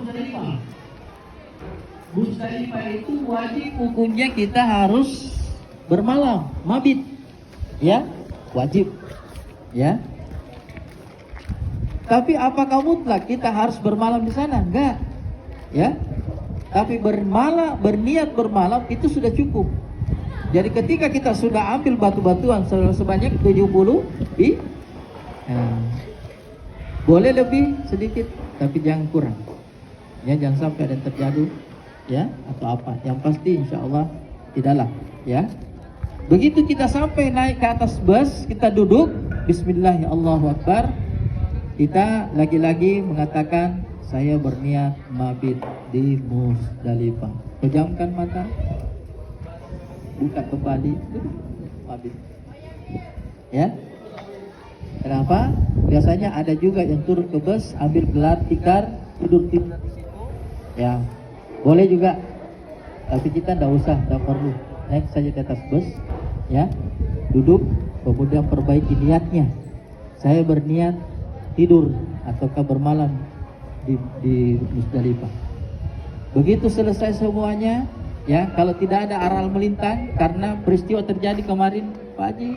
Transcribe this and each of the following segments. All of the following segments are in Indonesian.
Musdalifah. Musdalifah itu wajib hukumnya kita harus bermalam, mabit. Ya, wajib. Ya. Tapi apakah mutlak kita harus bermalam di sana? Enggak. Ya. Tapi berniat bermalam itu sudah cukup. Jadi ketika kita sudah ambil batu-batuan sebanyak 70 boleh lebih sedikit, tapi jangan kurang. Ya, jangan sampai ada yang terjadi ya atau apa. Yang pasti insya Allah tidaklah. Ya. Begitu kita sampai naik ke atas bus, kita duduk, Bismillah, ya Allahu Akbar. Kita lagi-lagi mengatakan saya berniat mabit di Musdalifah. Pejamkan mata, buka kembali, mabit. Ya. Kenapa? Biasanya ada juga yang turun ke bus, ambil gelar tikar, tidur di situ. Ya, boleh juga. Tapi kita tidak usah, tidak perlu. Naik saja ke atas bus, ya, duduk, kemudian perbaiki niatnya. Saya berniat tidur ataukah bermalam di Musdalifah. Begitu selesai semuanya, ya, kalau tidak ada aral melintang karena peristiwa terjadi kemarin, Pak Haji,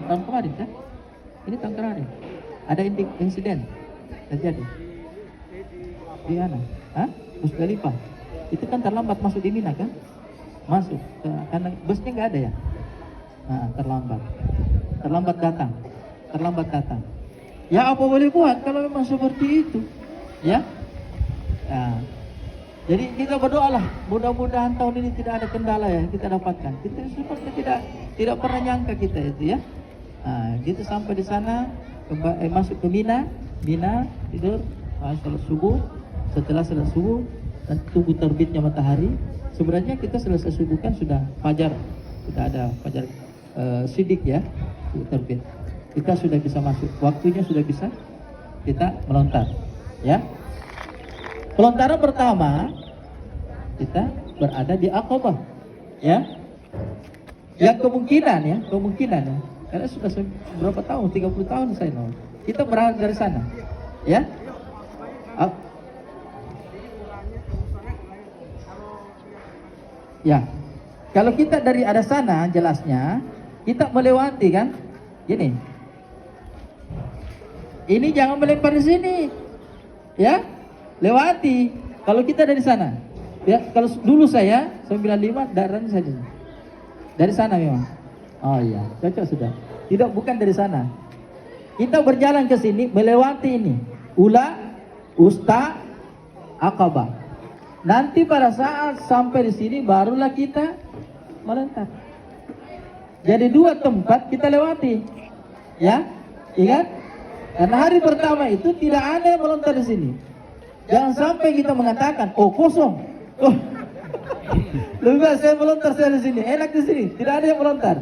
tahun kemarin kan? Ini tahun kemarin. Ada insiden terjadi di mana? Musdalifah. Itu kan terlambat masuk di Mina kan? Masuk karena busnya nggak ada ya. Terlambat datang. Ya apa boleh buat kalau memang seperti itu, ya. Nah, jadi kita berdoalah, mudah-mudahan tahun ini tidak ada kendala ya kita dapatkan. Kita seperti tidak pernah nyangka kita itu ya. Nah, gitu sampai di sana, masuk ke Mina tidur, salat subuh. Setelah salat subuh dan tunggu terbitnya matahari. Sebenarnya kita selesai subuh kan sudah fajar, sudah ada fajar sidik ya, terbit. Kita sudah bisa masuk, waktunya sudah bisa kita melontar, ya. Pelontaran pertama kita berada di Aqabah, ya. Yang kemungkinan ya, karena sudah berapa tahun, 30 tahun saya tahu. Kita berangkat dari sana, ya. Ya, kalau kita dari ada sana jelasnya kita melewati kan, gini. Ini jangan melempar di sini, ya, lewati. Kalau kita dari sana, ya, kalau dulu saya 95 daerahnya saja dari sana memang. Oh iya, cocok sudah. Tidak, bukan dari sana. Kita berjalan ke sini melewati ini, Ula, Usta, Aqabah. Nanti pada saat sampai di sini barulah kita melontar. Jadi dua tempat kita lewati, ya, ingat? Karena hari pertama itu tidak ada yang melontar di sini. Jangan sampai kita mengatakan, oh kosong, oh, lebih baik saya melontar saya di sini, enak di sini, tidak ada yang melontar.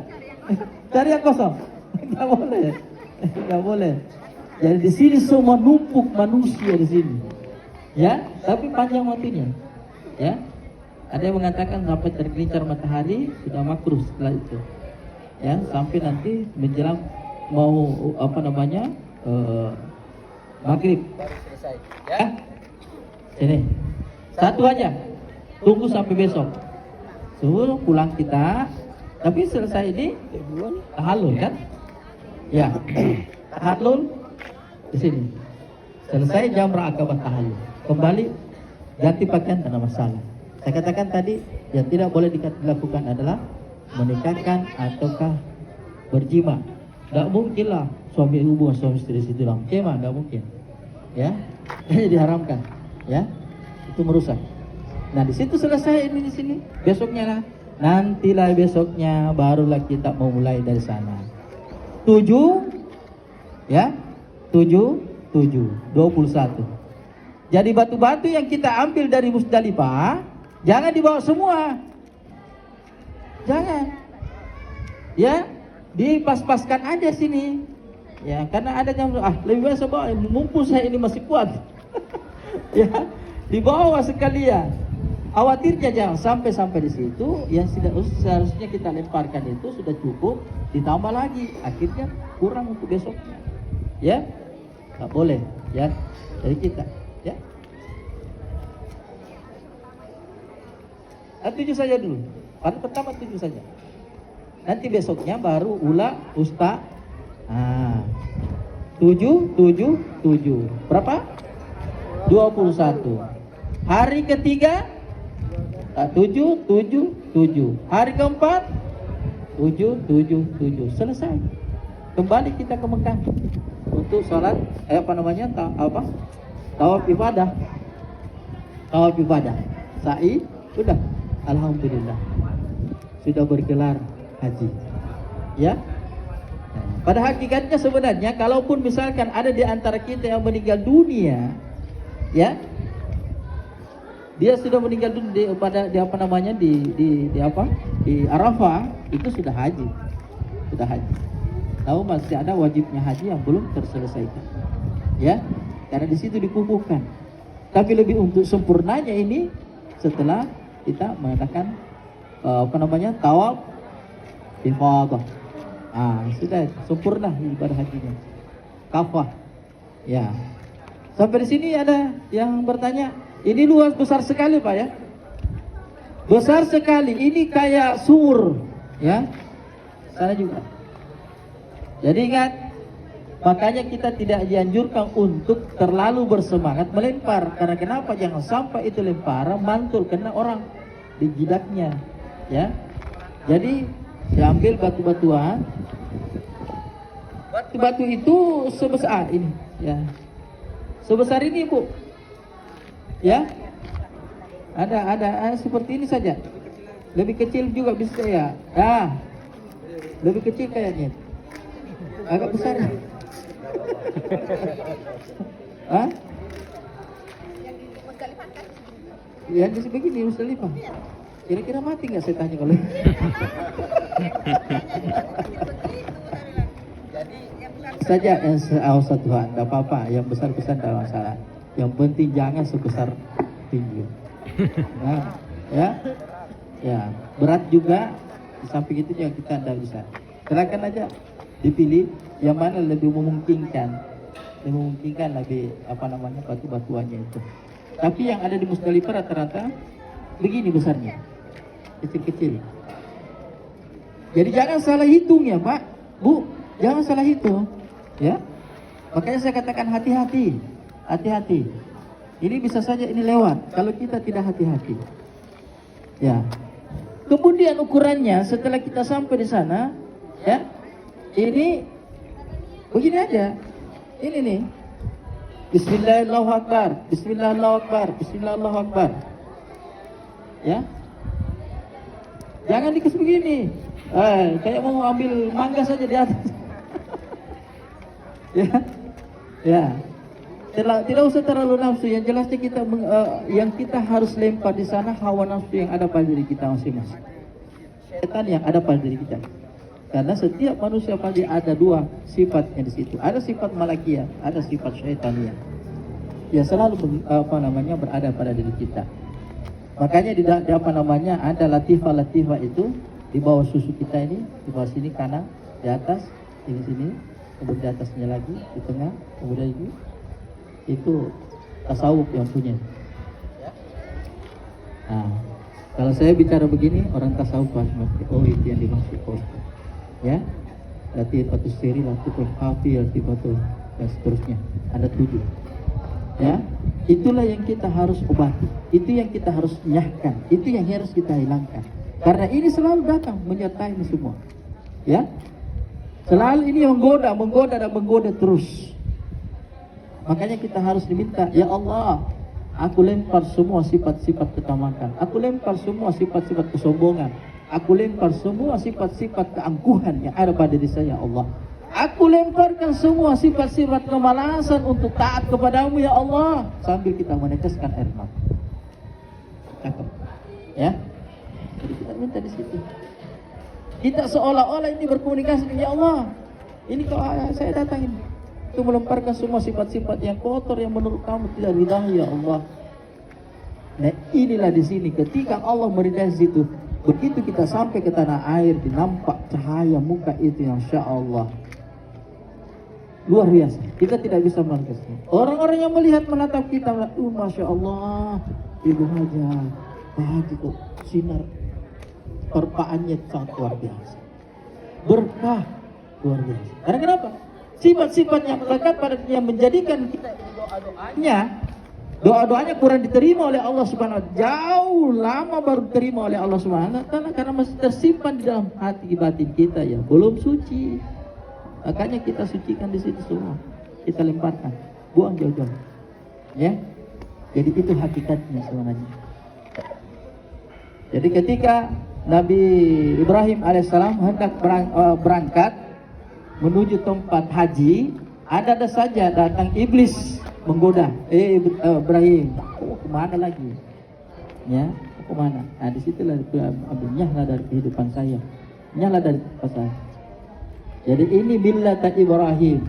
Cari yang kosong, nggak boleh. Jadi di sini semua numpuk manusia di sini, ya, tapi panjang waktunya. Ya, ada yang mengatakan sampai tergelincir matahari sudah makruh setelah itu, ya, sampai nanti menjelang mau maghrib baru selesai, ya. Sini satu aja, tunggu sampai besok suruh pulang kita, tapi selesai ini tahallul kan, ya, tahallul di sini selesai jamrah Aqabah, tahallul kembali. Ganti pakaian tidak masalah. Saya katakan tadi yang tidak boleh dilakukan adalah menikahkan ataukah berjima. Tidak mungkinlah suami hubungan suami istri situ dalam kemah, tidak mungkin. Ya, ini diharamkan. Ya, itu merusak. Nah di situ selesai ini di sini. Besoknya lah, nantilah besoknya barulah kita mau mulai dari sana. 7, ya, 21. Jadi batu-batu yang kita ambil dari Musdalifah jangan dibawa semua, jangan, ya, dipas-paskan aja sini, ya, karena ada yang lebih baik saya bawa, mumpung saya ini masih kuat, ya, dibawa sekalian. Khawatirnya jangan sampai di situ yang seharusnya kita lemparkan itu sudah cukup, ditambah lagi, akhirnya kurang untuk besoknya, ya, nggak boleh, ya, dari kita. Ya. 7 saja dulu. Hari pertama 7 saja. Nanti besoknya baru ula usta. 7, 7, 7. Berapa? 21. Hari ketiga 7, 7, 7. Hari keempat 7, 7, 7. Selesai. Kembali kita ke Mekah untuk sholat tawaf ibadah. Tawaf ibadah. Sa'i sudah. Alhamdulillah. Sudah bergelar haji. Ya. Pada hakikatnya sebenarnya kalaupun misalkan ada di antara kita yang meninggal dunia, ya, dia sudah meninggal dunia di Arafah, itu sudah haji, Tahu masih ada wajibnya haji yang belum terselesaikan, ya, karena di situ dikukuhkan. Tapi lebih untuk sempurnanya ini setelah kita mengadakan tawaf ifadah. Sudah sempurna ibadah hajinya. Kafah. Ya. Sampai di sini ada yang bertanya, ini luas besar sekali Pak ya. Besar sekali. Ini kayak sumur, ya. Sana juga. Jadi ingat, makanya kita tidak dianjurkan untuk terlalu bersemangat melempar. Karena kenapa? Jangan sampai itu lemparan mantul kena orang di jidatnya, ya. Jadi diambil batu-batuan. Batu-batu itu sebesar ini, ya. Sebesar ini, Bu. Ya. Ada seperti ini saja. Lebih kecil juga bisa ya. Lebih kecil kayaknya. Agak besar. Yang di begini Musdalifah. Kira-kira mati nggak saya tanya kalau saja yang satu Tuhan, tidak apa-apa. Yang besar-besar tidak masalah. Yang penting jangan sebesar tinggi. Ya, berat juga. Di samping itu juga kita tidak bisa. Silakan aja dipilih yang mana lebih memungkinkan, lebih batu-batuannya itu. Tapi yang ada di Musdalifah rata-rata begini besarnya, kecil-kecil. Jadi jangan salah hitung ya Pak, Bu, jangan salah hitung, ya. Makanya saya katakan hati-hati. Ini bisa saja ini lewat kalau kita tidak hati-hati. Ya. Kemudian ukurannya setelah kita sampai di sana, ya. Ini begini aja. Ini nih. Bismillahirrahmanirrahim. Bismillahirrahmanirrahim. Ya. Jangan dikasih begini. Kayak mau ambil mangga saja di atas. Ya. Tidak usah terlalu nafsu. Yang jelasnya yang kita harus lempar di sana hawa nafsu yang ada pada diri kita masing-masing. Setan yang ada pada diri kita. Karena setiap manusia pasti ada dua sifatnya di situ. Ada sifat malakiyah, ada sifat syaitaniyah. Ya selalu berada pada diri kita. Makanya ada latifah itu di bawah susu kita ini, di bawah sini kanan, di atas, di sini, kemudian di atasnya lagi, di tengah, kemudian itu tasawuf yang punya. Kalau saya bicara begini, orang tasawuf pasti itu yang dimaksud. Ya, latifatus siri, latifatul khafi, latifatul dan seterusnya. Ada 7. Ya, itulah yang kita harus obati. Itu yang kita harus nyahkan. Itu yang harus kita hilangkan. Karena ini selalu datang menyertai ini semua. Ya, selalu ini menggoda terus. Makanya kita harus diminta, ya Allah, aku lempar semua sifat-sifat ketamakan. Aku lempar semua sifat-sifat kesombongan. Aku lempar semua sifat-sifat keangkuhan yang ada pada diri saya, ya Allah. Aku lemparkan semua sifat-sifat kemalasan untuk taat kepadamu, ya Allah. Sambil kita meneteskan air mata. Ya. Jadi kita minta di situ. Kita seolah-olah ini berkomunikasi dengan, ya Allah, ini kalau saya datangin itu melemparkan semua sifat-sifat yang kotor yang menurut kamu tidak ridha, ya Allah. Nah inilah di sini ketika Allah meridai situ. Begitu kita sampai ke tanah air, dinampak cahaya muka itu yang Insya Allah luar biasa. Kita tidak bisa melangkasnya. Orang-orang yang melihat menatap kita, Masya Allah, Ibu Hajar, Haji kok sinar terpaannya sangat luar biasa, berkah luar biasa. Karena kenapa? Sifat-sifat yang melekat pada yang menjadikan kita doa-doanya kurang diterima oleh Allah Subhanahu wa taala. Jauh lama baru diterima oleh Allah Subhanahu wa taala karena masih tersimpan di dalam hati batin kita, ya belum suci. Makanya kita sucikan di situ semua. Kita lemparkan, buang jauh-jauh. Ya. Jadi itu hakikatnya sebenarnya. Jadi ketika Nabi Ibrahim alaihissalam hendak berangkat menuju tempat haji, ada saja datang iblis menggoda. Ibrahim, kemana lagi? Ya, kemana? Nah, disitulah nyahlah dari kehidupan saya, nyahlah dari tempat saya. Jadi ini millata Ibrahim.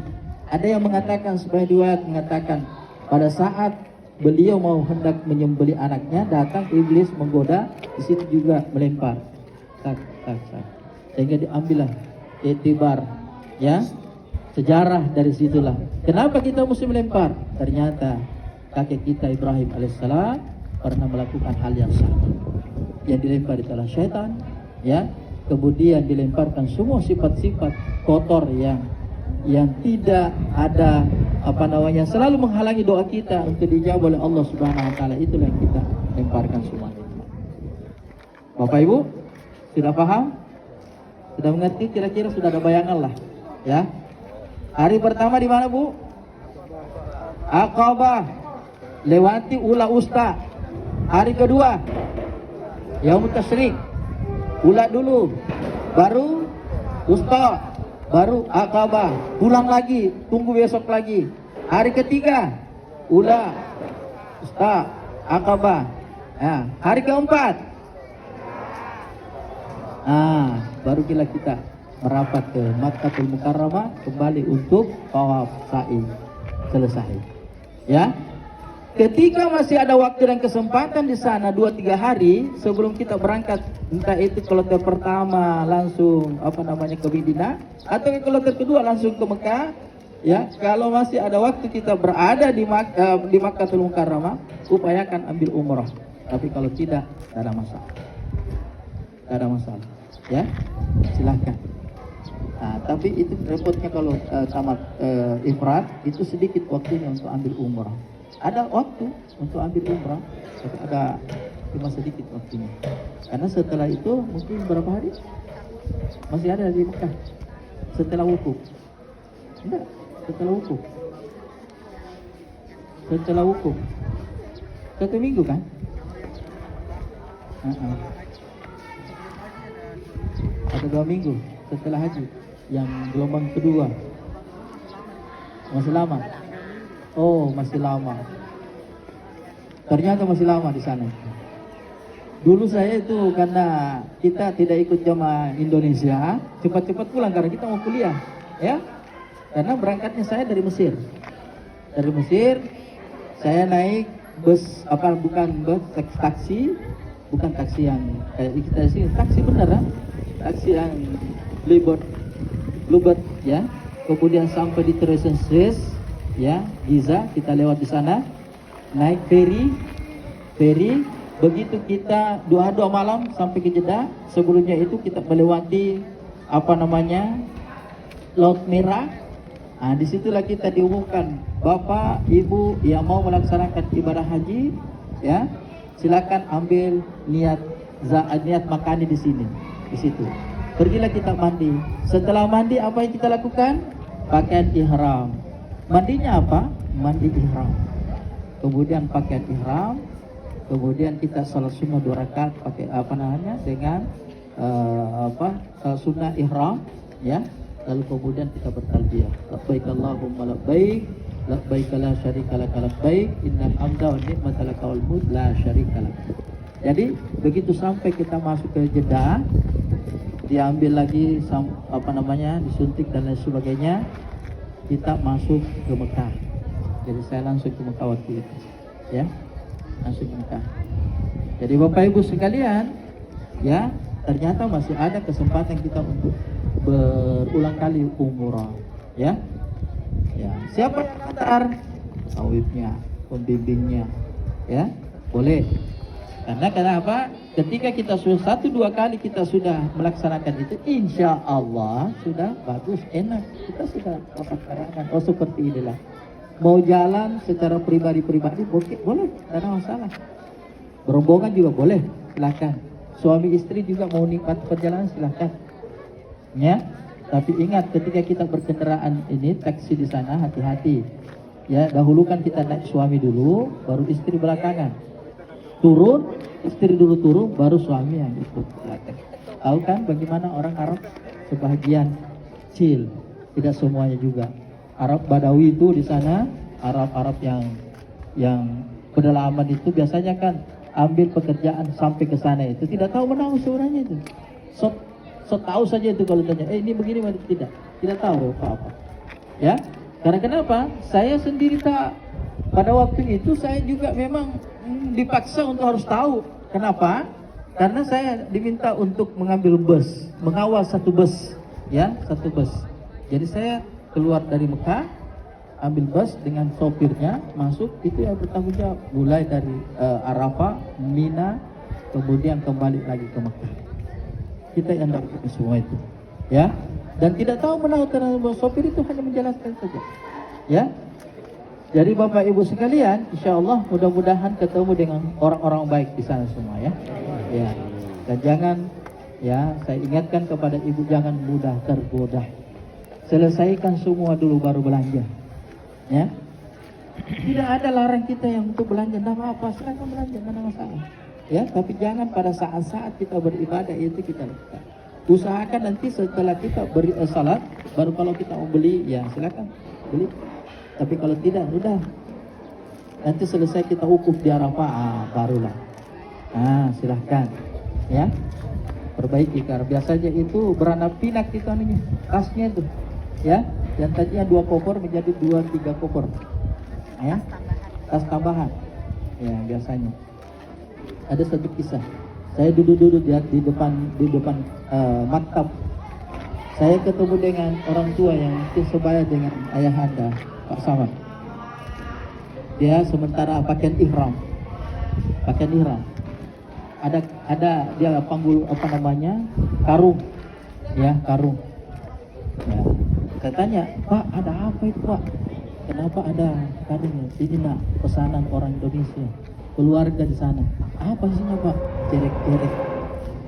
Ada yang mengatakan, sebagai riwayat mengatakan, pada saat beliau mau hendak menyembelih anaknya, datang iblis menggoda, di situ juga melempar. Tak. Sehingga diambillah itibar, ya, sejarah dari situlah. Kenapa kita mesti melempar? Ternyata kakek kita Ibrahim alaihissalam pernah melakukan hal yang sama. Yang dilempar adalah syaitan, ya. Kemudian dilemparkan semua sifat-sifat kotor yang tidak ada selalu menghalangi doa kita untuk dijawab oleh Allah Subhanahu wa taala. Itulah yang kita lemparkan semua. Bapak Ibu sudah paham? Sudah mengerti? Kira-kira sudah ada bayangan lah, ya. Hari pertama di mana, Bu? Aqabah, lewati ula usta. Hari kedua Yaumut Tasyrik, ula dulu, baru usta, baru Aqabah, pulang lagi, tunggu besok lagi. Hari ketiga ula, usta, Aqabah. Nah, hari keempat baru kita merapat ke Makkahul Mukarramah kembali untuk tawaf sa'i selesai. Ya. Ketika masih ada waktu dan kesempatan di sana 2-3 hari sebelum kita berangkat, entah itu kloter pertama langsung ke Medina atau kloter kedua langsung ke Mekah, ya. Kalau masih ada waktu kita berada di Makkahul Mukarramah, upayakan ambil umrah. Tapi kalau tidak, tidak ada masalah. Tidak ada masalah. Ya, silahkan. Nah, tapi itu repotnya kalau tamat ifrad itu sedikit waktunya untuk ambil umrah. Ada waktu untuk ambil umrah, tapi ada cuma sedikit waktunya. Karena setelah itu mungkin berapa hari masih ada di Mekah setelah wukuf. Enggak, setelah wukuf. Setelah wukuf 1 minggu kan? Atau 2 minggu setelah haji yang gelombang kedua. Masih lama. Oh, masih lama. Ternyata masih lama di sana. Dulu saya itu karena kita tidak ikut jamaah Indonesia, cepat-cepat pulang karena kita mau kuliah, ya. Karena berangkatnya saya dari Mesir. Dari Mesir saya naik bus bukan bus, taksi, bukan taksi yang kayak kita sini, taksi beneran. Taksi yang Bluebird, ya. Kemudian sampai di Treasure Street, ya, Giza, kita lewat di sana, naik feri. Begitu kita 2 malam sampai ke Jeddah. Sebelumnya itu kita melewati Laut Merah. Nah, disitulah kita diumumkan, Bapak, Ibu yang mau melaksanakan ibadah haji, ya, silakan ambil niat makani di sini. Di situ pergilah kita mandi. Setelah mandi apa yang kita lakukan? Pakaian ihram. Mandinya apa? Mandi ihram. Kemudian pakaian ihram. Kemudian kita salat sunnah 2 rakaat pakai dengan salat sunnah ihram, ya. Lalu kemudian kita bertalbiyah. Labbaik Allahumma labbaik, labbaik la syarika lak labbaik, innal hamda wan ni'mata laka wal mulk la syarika lak. Jadi begitu sampai kita masuk ke Jeddah, diambil lagi disuntik dan lain sebagainya, kita masuk ke Mekah. Jadi saya langsung ke Mekah waktu itu, ya, langsung ke Mekah. Jadi Bapak Ibu sekalian, ya, ternyata masih ada kesempatan kita untuk berulang kali umrah, ya. Ya, siapa yang antar? Tawifnya, pembimbingnya, ya, boleh. Karena kenapa? Ketika kita sudah 1-2 kali kita sudah melaksanakan itu, insya Allah sudah bagus, enak. Kita sudah dapat karangan. Oh seperti inilah. Mau jalan secara pribadi-pribadi boleh, tidak ada masalah. Berombongan juga boleh, silakan. Suami istri juga mau nikmat perjalanan silakan. Ya, tapi ingat ketika kita berkendaraan ini taksi di sana hati-hati. Ya, dahulukan kita naik suami dulu, baru istri belakangan. Turun, istri dulu turun, baru suami yang ikut belakang. Tahu kan bagaimana orang Arab? Sebagian kecil, tidak semuanya juga. Arab Badawi itu di sana, Arab yang pedalaman itu biasanya kan ambil pekerjaan sampai ke sana itu tidak tahu menahu sebenarnya itu. So tahu saja itu kalau tanya, ini begini tidak tahu apa-apa. Ya, karena kenapa? Saya sendiri tak pada waktu itu saya juga memang dipaksa untuk harus tahu. Kenapa? Karena saya diminta untuk mengambil bus, mengawal satu bus, ya, satu bus. Jadi saya keluar dari Mekah, ambil bus dengan sopirnya, masuk, itu yang bertanggung jawab. Mulai dari Arafah, Mina, kemudian kembali lagi ke Mekah. Kita yang dapat semua itu, ya. Dan tidak tahu menahu terhadap sopir itu hanya menjelaskan saja, ya. Jadi Bapak Ibu sekalian, insya Allah mudah-mudahan ketemu dengan orang-orang baik di sana semua, ya. Ya. Dan jangan, ya, saya ingatkan kepada Ibu jangan mudah tergoda. Selesaikan semua dulu baru belanja, ya. Tidak ada larang kita yang untuk belanja, tidak apa-apa, silakan belanja, tidak ada masalah, ya. Tapi jangan pada saat-saat kita beribadah itu kita lakukan. Usahakan nanti setelah kita salat, baru kalau kita mau beli, ya silakan beli. Tapi kalau tidak, udah. Nanti selesai kita wukuf di Arafah, barulah. Silahkan. Ya. Perbaiki, karena biasanya itu beranak pinak itu anunya, tasnya itu. Ya. Yang tadinya 2 koper menjadi 2-3 koper. Ya. Tas tambahan. Ya, biasanya. Ada satu kisah. Saya duduk-duduk di depan maktab. Saya ketemu dengan orang tua yang sebaya dengan ayahanda, Pak Samad. Dia sementara pakaian ihram. Ada dia panggul karung. Ya, karung. Ya. Saya tanya, "Pak, ada apa itu, Pak? Kenapa ada karungnya?" "Ini nak pesanan orang Indonesia, keluarga di sana." "Apa isinya, Pak?" "Cerek-cerek."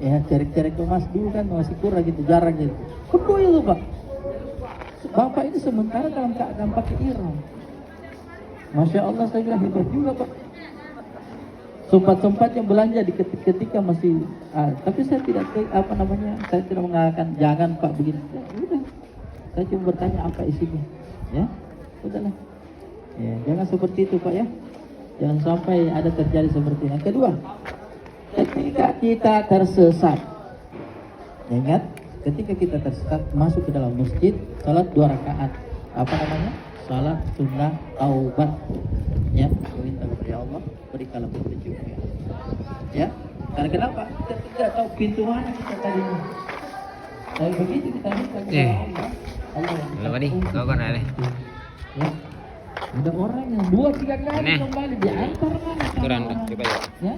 Ya, cerek-cerek emas dulu kan masih kurang gitu, jarang gitu. "Kedua itu, Pak." Bapak ini sementara dalam keadaan pakai ihram. Masya Allah, saya bilang hebat juga, Pak. Sempat-sempatnya belanja di ketika masih, tapi saya tidak saya tidak mengatakan jangan Pak begini. Ya, udah, saya cuma bertanya apa isinya, ya, udahlah. Ya, jangan seperti itu, Pak, ya. Jangan sampai ada terjadi seperti ini. Yang kedua, ketika kita tersesat, ingat. Ketika kita tersesat masuk ke dalam masjid, salat 2 rakaat, salat sunnah taubat, ya, minta kepada Allah berikanlah petunjuk, ya. Karena kenapa? Kita tidak tahu pintu mana kita tadinya. Tapi begitu kita minta kepada Allah, kau kan ada. Ya. Ada orang yang 2-3 kali kembali diantar mana? Kurang, ya.